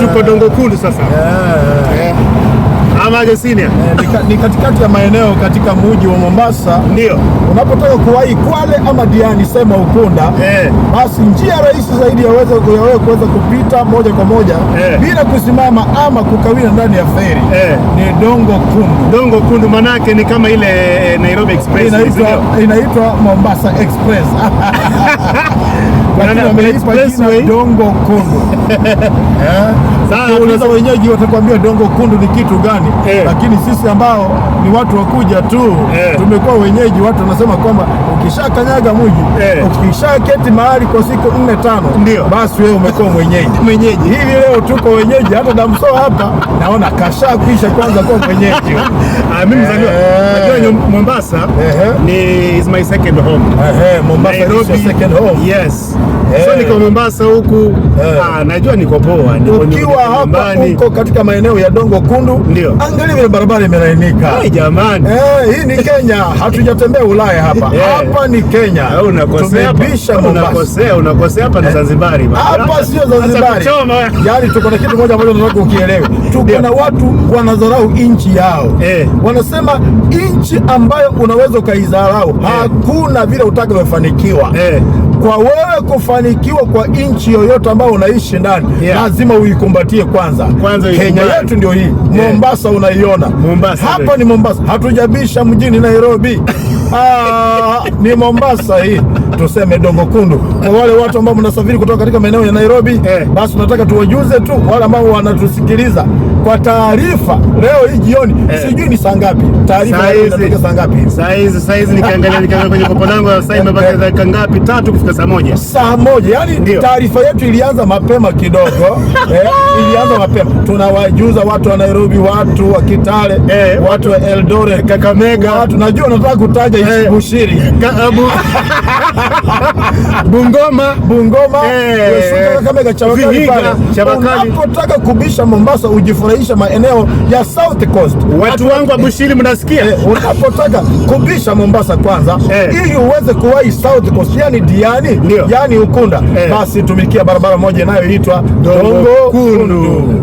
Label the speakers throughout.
Speaker 1: tuko Dongo Kundu sasa. Ama Senior.
Speaker 2: Ni katikati ya maeneo katika mji wa Mombasa.
Speaker 1: Ndio.
Speaker 2: Unapotaka kuwahi Kwale ama Diani sema Ukunda, basi njia rahisi zaidi kuweza kupita moja kwa moja bila kusimama ama kukawia ndani ya feri ni Dongo Kundu.
Speaker 1: Dongo Kundu manake ni kama ile Nairobi Express.
Speaker 2: Inaitwa Mombasa Express. Expressway Dongo Kundu. Sasa unaweza wenyeji watakwambia Dongo Kundu ni kitu gani? Lakini sisi ambao ni watu wakuja tu tumekuwa wenyeji. Watu wanasema kwamba ukishakanyaga mji, ukishaketi mahali kwa siku 4-5, basi wewe umekuwa mwenyeji. Hivi leo tuko wenyeji, hata Damso hapa naona kashakwisha kwanza kwa mwenyeji.
Speaker 1: Mimi najua Mombasa is my second home.
Speaker 2: Mombasa is your second home.
Speaker 1: Yes. So niko Mombasa huku, najua niko poa.
Speaker 2: Ukiwa hapa uko katika maeneo ya Dongo Kundu, angalia vile barabara imelainika.
Speaker 1: Jamani.
Speaker 2: Hii ni Kenya, hatujatembea Ulaya hapa. Hapa ni Kenya.
Speaker 1: Unakosea hapa ni Zanzibari.
Speaker 2: Hapa sio Zanzibari. Yaani tuko na kitu moja ambacho nataka ukielewe. Tuko na watu wanadharau nchi yao. Wanasema nchi ambayo unaweza ukaidharau, hakuna vile utakavyofanikiwa. Kwa wewe kufanikiwa kwa nchi yoyote ambayo unaishi ndani, lazima uikumbatie kwanza. Kenya yetu ndio hii. Mombasa unaiona. Hapa ni Mombasa. Hatujabisha mjini Nairobi. Ni Mombasa hii. Tuseme Dongo Kundu. Kwa wale watu ambao mnasafiri kutoka katika maeneo ya Nairobi, basi tunataka tuwajuze tu wale ambao wanatusikiliza kwa taarifa leo hii jioni. Sijui ni saa ngapi. Taarifa inatoka saa ngapi?
Speaker 1: Saa hizi nikiangalia kwenye kopo langu sasa imebaki dakika ngapi? 3 kufika saa 1.
Speaker 2: Saa 1. Yaani taarifa yetu ilianza mapema kidogo. Ilianza mapema. Tunawajuza watu wa Nairobi, watu wa Kitale, watu wa Eldoret, Kakamega. Watu najua nataka kutaja Bushiri. Bungoma, Kakamega, Chabakali. Unapotaka kubisha Mombasa ujifurahisha maeneo ya South Coast.
Speaker 1: Watu wangu wa Bushiri mnasikia?
Speaker 2: Unapotaka kubisha Mombasa kwanza ili uweze kuwahi South Coast, yani Diani, yani Ukunda, basi tumikia barabara moja inayoitwa Dongo Kundu.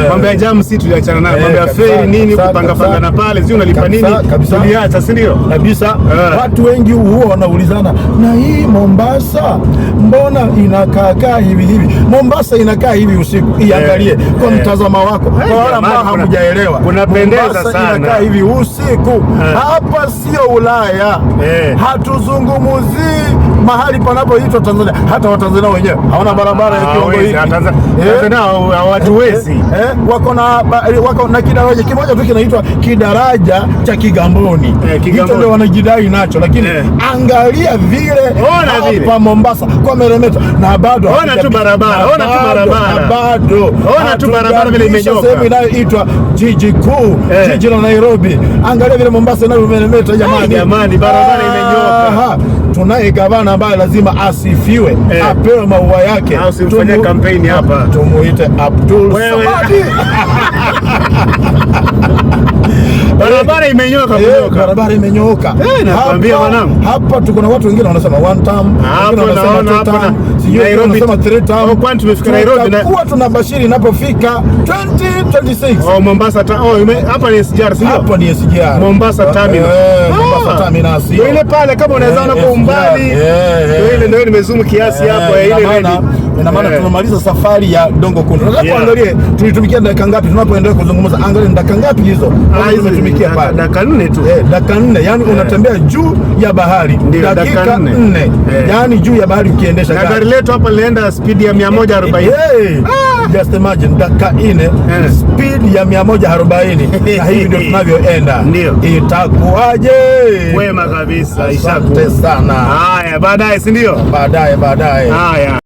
Speaker 2: Mambo ya jamu si tuliachana nayo. Mambo ya feri nini kupanga na pale, sio unalipa nini? Tuliacha, si ndio? Kabisa. Watu wengi huwa wanaulizana, na hii Mombasa mbona inakaa hivi? Mombasa inakaa hivi usiku. Iangalie kwa mtazamo wako. Kwa wale ambao hamujaelewa.
Speaker 1: Kunapendeza sana.
Speaker 2: Inakaa hivi usiku. Hapa sio Ulaya. Hatuzungumzii mahali panapoitwa Tanzania. Hata Watanzania wenyewe hawana barabara ya kiwango hiki.
Speaker 1: Tanzania hawatuwezi.
Speaker 2: Wako na kidaraja kimoja tu kinaitwa kidaraja cha Kigamboni. Hicho ndio wanajidai nacho, lakini angalia vile hapa Mombasa kwa meremeta na bado
Speaker 1: ona tu barabara vile imenyoka.
Speaker 2: Sehemu inayoitwa jiji kuu, jiji la Nairobi. Angalia vile Mombasa inayomeremeta jamani,
Speaker 1: barabara imenyoka.
Speaker 2: Tunaye gavana ambaye lazima asifiwe, apewe maua yake.
Speaker 1: Tumfanyie kampeni hapa.
Speaker 2: Tumuite Abdul Samadi.
Speaker 1: Barabara imenyoka.
Speaker 2: Barabara imenyoka.
Speaker 1: Nakwambia mwanangu.
Speaker 2: Hapa tuko na watu wengine wanasema 1 term, wengine wanasema 2 term, sijui wanasema 3 term.
Speaker 1: Kwani tumefika Nairobi na
Speaker 2: kwa tunabashiri inapofika 2026.
Speaker 1: Mombasa hapa ni SGR, sio?
Speaker 2: Hapa ni SGR.
Speaker 1: Mombasa terminal.
Speaker 2: Mombasa terminal sio.
Speaker 1: Ile pale kama unaweza ona kwa umbali. Ndio nimezoom kiasi hapo ile
Speaker 2: ina maana tunamaliza safari ya Dongo Kundu. Nataka kuangalie tulitumikia dakika ngapi tunapoendelea kuzungumza. Angalia dakika ngapi hizo. Tumetumikia pale.
Speaker 1: Dakika 4 tu.
Speaker 2: Dakika 4, yani unatembea juu ya bahari. Dakika 4. Yani juu ya bahari ukiendesha
Speaker 1: gari. Gari letu hapa linaenda speed ya 140.
Speaker 2: Just imagine dakika 4 speed ya 140. Na hivi ndio tunavyoenda. Itakuwaje?
Speaker 1: Wema kabisa.
Speaker 2: Asante sana.
Speaker 1: Haya, baadaye si ndio?
Speaker 2: Baadaye.
Speaker 1: Haya.